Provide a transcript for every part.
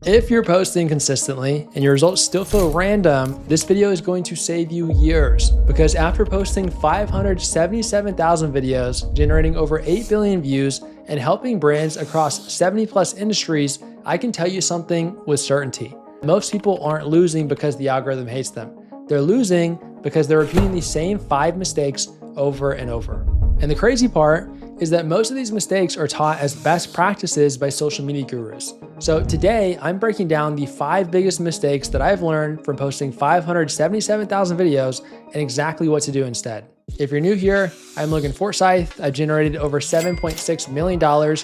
If you're posting consistently and your results still feel random, this video is going to save you years, because after posting 577,000 videos, generating over 8 billion views, and helping brands across 70 plus industries, I can tell you something with certainty. Most people aren't losing because the algorithm hates them. They're losing because they're repeating the same 5 mistakes over and over. And the crazy part is that most of these mistakes are taught as best practices by social media gurus. So today, I'm breaking down the 5 biggest mistakes that I've learned from posting 577,000 videos and exactly what to do instead. If you're new here, I'm Logan Forsyth. I've generated over $7.6 million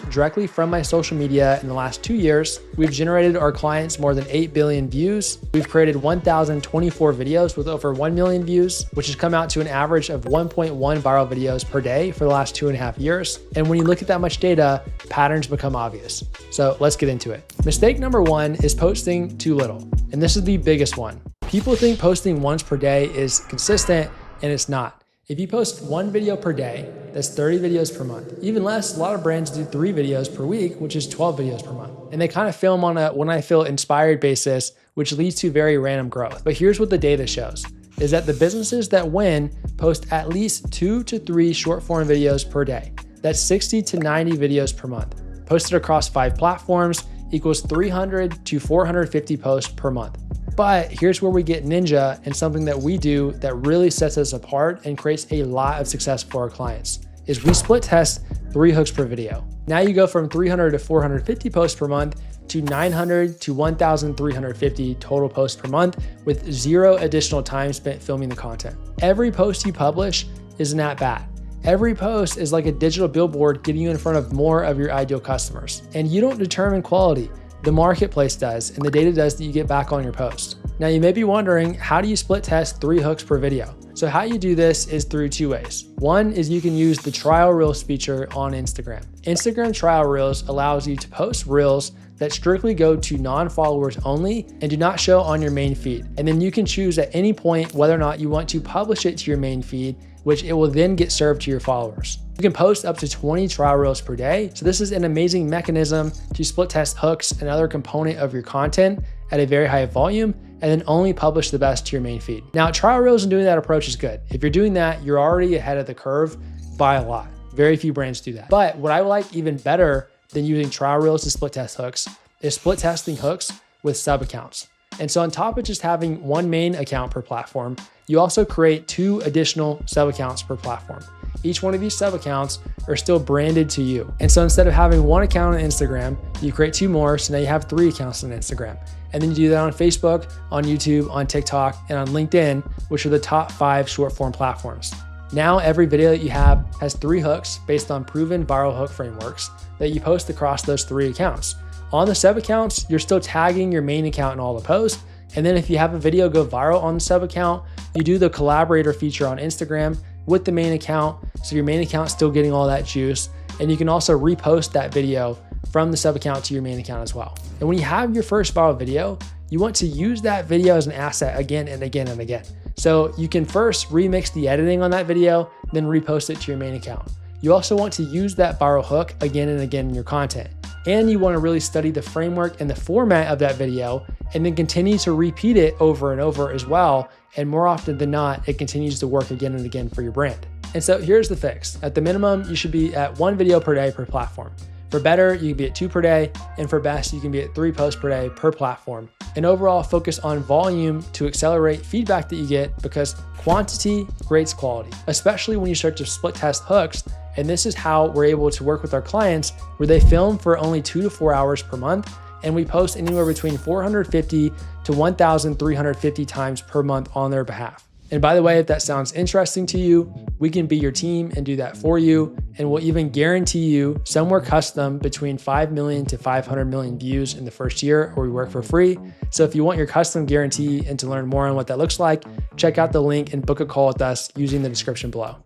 directly from my social media in the last 2 years. We've generated our clients more than 8 billion views. We've created 1,024 videos with over 1 million views, which has come out to an average of 1.1 viral videos per day for the last 2.5 years. And when you look at that much data, patterns become obvious. So let's get into it. Mistake number 1 is posting too little. And this is the biggest one. People think posting once per day is consistent, and it's not. If you post 1 video per day, that's 30 videos per month. Even less, a lot of brands do 3 videos per week, which is 12 videos per month. And they kind of film on a when I feel inspired basis, which leads to very random growth. But here's what the data shows, is that the businesses that win post at least 2 to 3 short form videos per day. That's 60 to 90 videos per month. Posted across 5 platforms equals 300 to 450 posts per month. But here's where we get ninja and something that we do that really sets us apart and creates a lot of success for our clients, is we split test 3 hooks per video. Now you go from 300 to 450 posts per month to 900 to 1,350 total posts per month with 0 additional time spent filming the content. Every post you publish is an at-bat. Every post is like a digital billboard getting you in front of more of your ideal customers. And you don't determine quality. The marketplace does, and the data does that you get back on your post. Now you may be wondering, how do you split test 3 hooks per video? So how you do this is through 2 ways. One is you can use the trial reels feature on Instagram. Instagram trial reels allows you to post reels that strictly go to non-followers only and do not show on your main feed. And then you can choose at any point whether or not you want to publish it to your main feed, which it will then get served to your followers. You can post up to 20 trial reels per day. So this is an amazing mechanism to split test hooks, another component of your content at a very high volume, and then only publish the best to your main feed. Now, trial reels and doing that approach is good. If you're doing that, you're already ahead of the curve by a lot. Very few brands do that. But what I like even better than using trial reels to split test hooks is split testing hooks with sub accounts. And so on top of just having 1 main account per platform, you also create 2 additional sub accounts per platform. Each one of these sub accounts are still branded to you. And so instead of having 1 account on Instagram, you create 2 more. So now you have 3 accounts on Instagram. And then you do that on Facebook, on YouTube, on TikTok, and on LinkedIn, which are the top 5 short form platforms. Now every video that you have has 3 hooks based on proven viral hook frameworks that you post across those 3 accounts. On the sub accounts, you're still tagging your main account in all the posts. And then if you have a video go viral on the sub account, you do the collaborator feature on Instagram with the main account. So your main account's still getting all that juice. And you can also repost that video from the sub account to your main account as well. And when you have your first viral video, you want to use that video as an asset again and again and again. So you can first remix the editing on that video, then repost it to your main account. You also want to use that viral hook again and again in your content. And you want to really study the framework and the format of that video, and then continue to repeat it over and over as well. And more often than not, it continues to work again and again for your brand. And so here's the fix. At the minimum, you should be at 1 video per day per platform. For better, you can be at 2 per day. And for best, you can be at 3 posts per day per platform. And overall, focus on volume to accelerate feedback that you get, because quantity creates quality, especially when you start to split test hooks. And this is how we're able to work with our clients, where they film for only 2 to 4 hours per month. And we post anywhere between 450 to 1,350 times per month on their behalf. And by the way, if that sounds interesting to you, we can be your team and do that for you. And we'll even guarantee you somewhere custom between 5 million to 500 million views in the first year, where we work for free. So if you want your custom guarantee and to learn more on what that looks like, check out the link and book a call with us using the description below.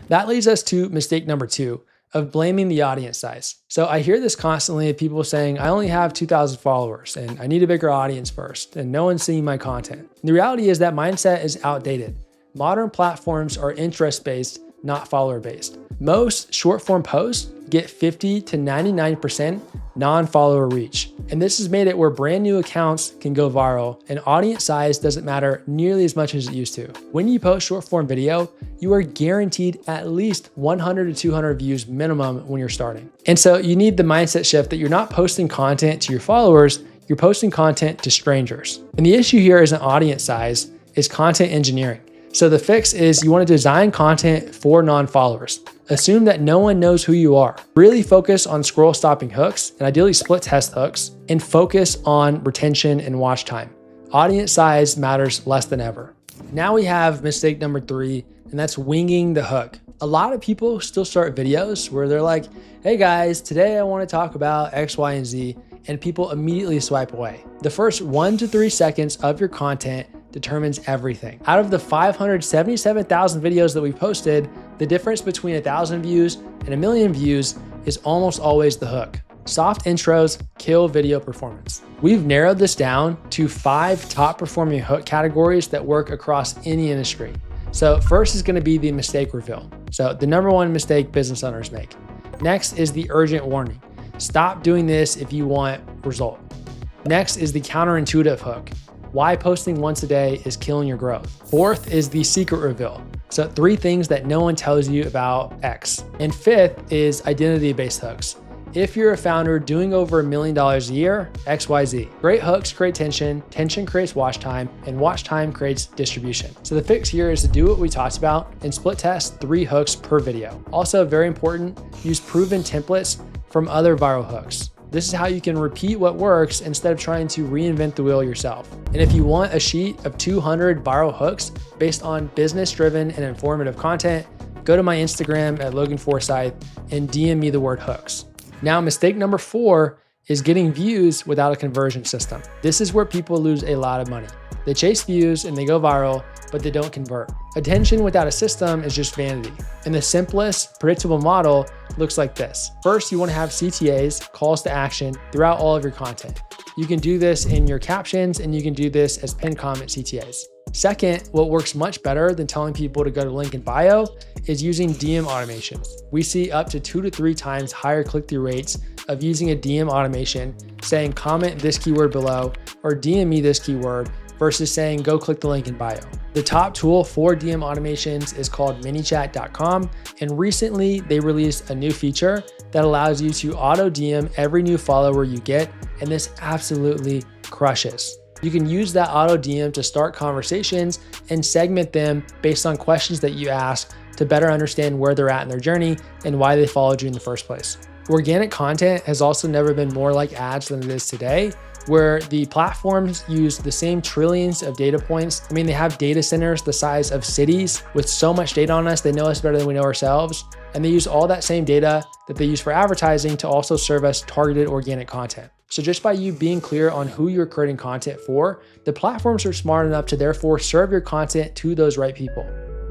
That leads us to mistake number 2, of blaming the audience size. So I hear this constantly of people saying, I only have 2,000 followers and I need a bigger audience first, and no one's seeing my content. And the reality is that mindset is outdated. Modern platforms are interest-based not follower based. Most short form posts get 50 to 99% non-follower reach. And this has made it where brand new accounts can go viral and audience size doesn't matter nearly as much as it used to. When you post short form video, you are guaranteed at least 100 to 200 views minimum when you're starting. And so you need the mindset shift that you're not posting content to your followers, you're posting content to strangers. And the issue here isn't audience size, it's content engineering. So the fix is you want to design content for non-followers. Assume that no one knows who you are. Really focus on scroll stopping hooks and ideally split test hooks, and focus on retention and watch time. Audience size matters less than ever. Now we have mistake number 3, and that's winging the hook. A lot of people still start videos where they're like, hey guys, today I want to talk about X, Y, and Z, and people immediately swipe away. The first 1 to 3 seconds of your content determines everything. Out of the 577,000 videos that we posted, the difference between 1,000 views and 1,000,000 views is almost always the hook. Soft intros kill video performance. We've narrowed this down to 5 top performing hook categories that work across any industry. So first is going to be the mistake reveal. So the number one mistake business owners make. Next is the urgent warning. Stop doing this if you want result. Next is the counterintuitive hook. Why posting once a day is killing your growth. Fourth is the secret reveal. So 3 things that no one tells you about X. And 5th is identity-based hooks. If you're a founder doing over $1 million a year, XYZ. Great hooks create tension, tension creates watch time, and watch time creates distribution. So the fix here is to do what we talked about and split test 3 hooks per video. Also very important, use proven templates from other viral hooks. This is how you can repeat what works instead of trying to reinvent the wheel yourself. And if you want a sheet of 200 viral hooks based on business-driven and informative content, go to my Instagram at Logan Forsyth and DM me the word hooks. Now, mistake number 4 is getting views without a conversion system. This is where people lose a lot of money. They chase views and they go viral, but they don't convert. Attention without a system is just vanity. And the simplest, predictable model looks like this. First, you want to have CTAs, calls to action, throughout all of your content. You can do this in your captions, and you can do this as pinned comment CTAs. Second, what works much better than telling people to go to link in bio is using DM automations. We see up to 2 to 3 times higher click-through rates of using a DM automation saying comment this keyword below or DM me this keyword versus saying go click the link in bio. The top tool for DM automations is called ManyChat.com, and recently they released a new feature that allows you to auto DM every new follower you get, and this absolutely crushes. You can use that auto DM to start conversations and segment them based on questions that you ask to better understand where they're at in their journey and why they followed you in the first place. Organic content has also never been more like ads than it is today, where the platforms use the same trillions of data points. I mean, they have data centers the size of cities with so much data on us, they know us better than we know ourselves. And they use all that same data that they use for advertising to also serve us targeted organic content. So just by you being clear on who you're creating content for, the platforms are smart enough to therefore serve your content to those right people.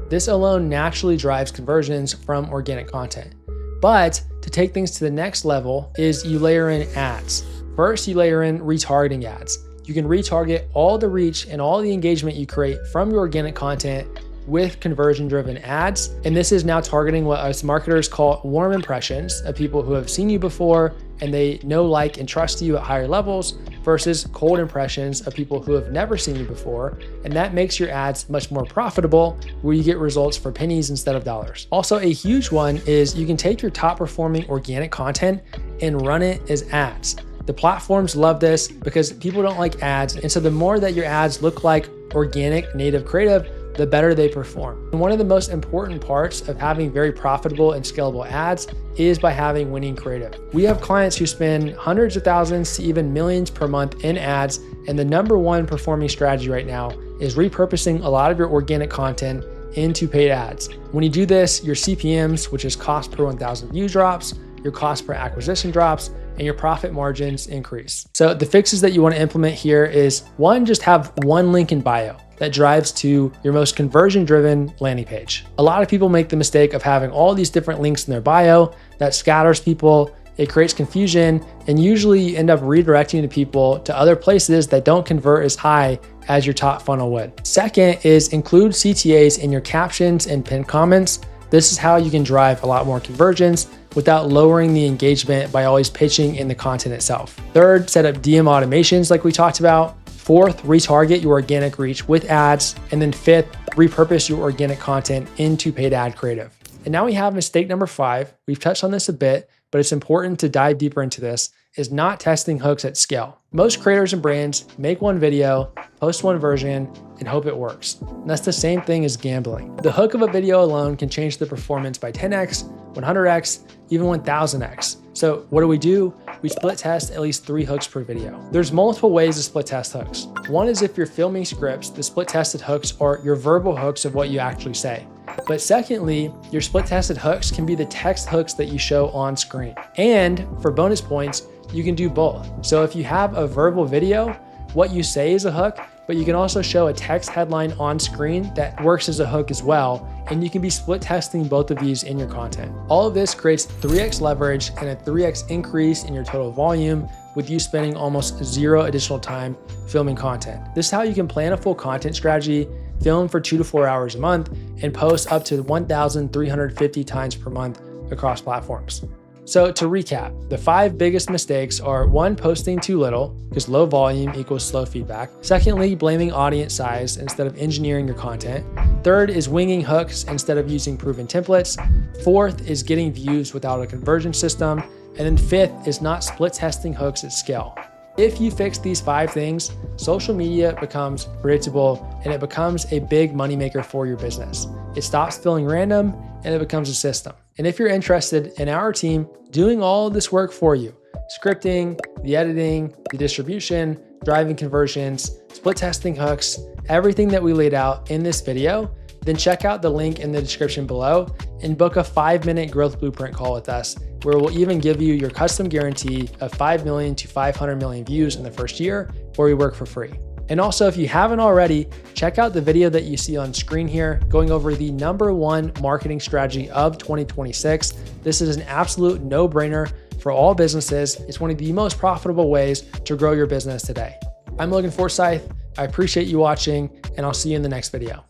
This alone naturally drives conversions from organic content. But to take things to the next level is you layer in ads. First, you layer in retargeting ads. You can retarget all the reach and all the engagement you create from your organic content with conversion-driven ads. And this is now targeting what us marketers call warm impressions of people who have seen you before and they know, like, and trust you at higher levels versus cold impressions of people who have never seen you before. And that makes your ads much more profitable, where you get results for pennies instead of dollars. Also, a huge one is you can take your top performing organic content and run it as ads. The platforms love this because people don't like ads. And so the more that your ads look like organic native creative, the better they perform. And one of the most important parts of having very profitable and scalable ads is by having winning creative. We have clients who spend hundreds of thousands to even millions per month in ads. And the number one performing strategy right now is repurposing a lot of your organic content into paid ads. When you do this, your CPMs, which is cost per 1,000 view, drops, your cost per acquisition drops, and your profit margins increase. So the fixes that you want to implement here is 1, just have one link in bio that drives to your most conversion-driven landing page. A lot of people make the mistake of having all these different links in their bio that scatters people, it creates confusion, and usually you end up redirecting the people to other places that don't convert as high as your top funnel would. Second is include CTAs in your captions and pinned comments. This is how you can drive a lot more conversions without lowering the engagement by always pitching in the content itself. Third, set up DM automations like we talked about. Fourth, retarget your organic reach with ads. And then fifth, repurpose your organic content into paid ad creative. And now we have mistake number 5. We've touched on this a bit, but it's important to dive deeper into this, is not testing hooks at scale. Most creators and brands make one video, post one version, and hope it works. And that's the same thing as gambling. The hook of a video alone can change the performance by 10x, 100x, even 1000x. So what do? We split test at least 3 hooks per video. There's multiple ways to split test hooks. One is if you're filming scripts, the split tested hooks are your verbal hooks of what you actually say. But secondly, your split tested hooks can be the text hooks that you show on screen. And for bonus points, you can do both. So if you have a verbal video, what you say is a hook, but you can also show a text headline on screen that works as a hook as well. And you can be split testing both of these in your content. All of this creates 3x leverage and a 3x increase in your total volume with you spending almost 0 additional time filming content. This is how you can plan a full content strategy, film for 2 to 4 hours a month, and post up to 1,350 times per month across platforms. So to recap, the 5 biggest mistakes are: 1, posting too little, because low volume equals slow feedback. Secondly, blaming audience size instead of engineering your content. Third is winging hooks instead of using proven templates. Fourth is getting views without a conversion system. And then fifth is not split testing hooks at scale. If you fix these 5 things, social media becomes predictable and it becomes a big moneymaker for your business. It stops feeling random and it becomes a system. And if you're interested in our team doing all of this work for you, scripting, the editing, the distribution, driving conversions, split testing hooks, everything that we laid out in this video, then check out the link in the description below and book a 5-minute growth blueprint call with us, where we'll even give you your custom guarantee of 5 million to 500 million views in the first year, where we work for free. And also, if you haven't already, check out the video that you see on screen here, going over the #1 marketing strategy of 2026. This is an absolute no-brainer for all businesses. It's one of the most profitable ways to grow your business today. I'm Logan Forsyth. I appreciate you watching, and I'll see you in the next video.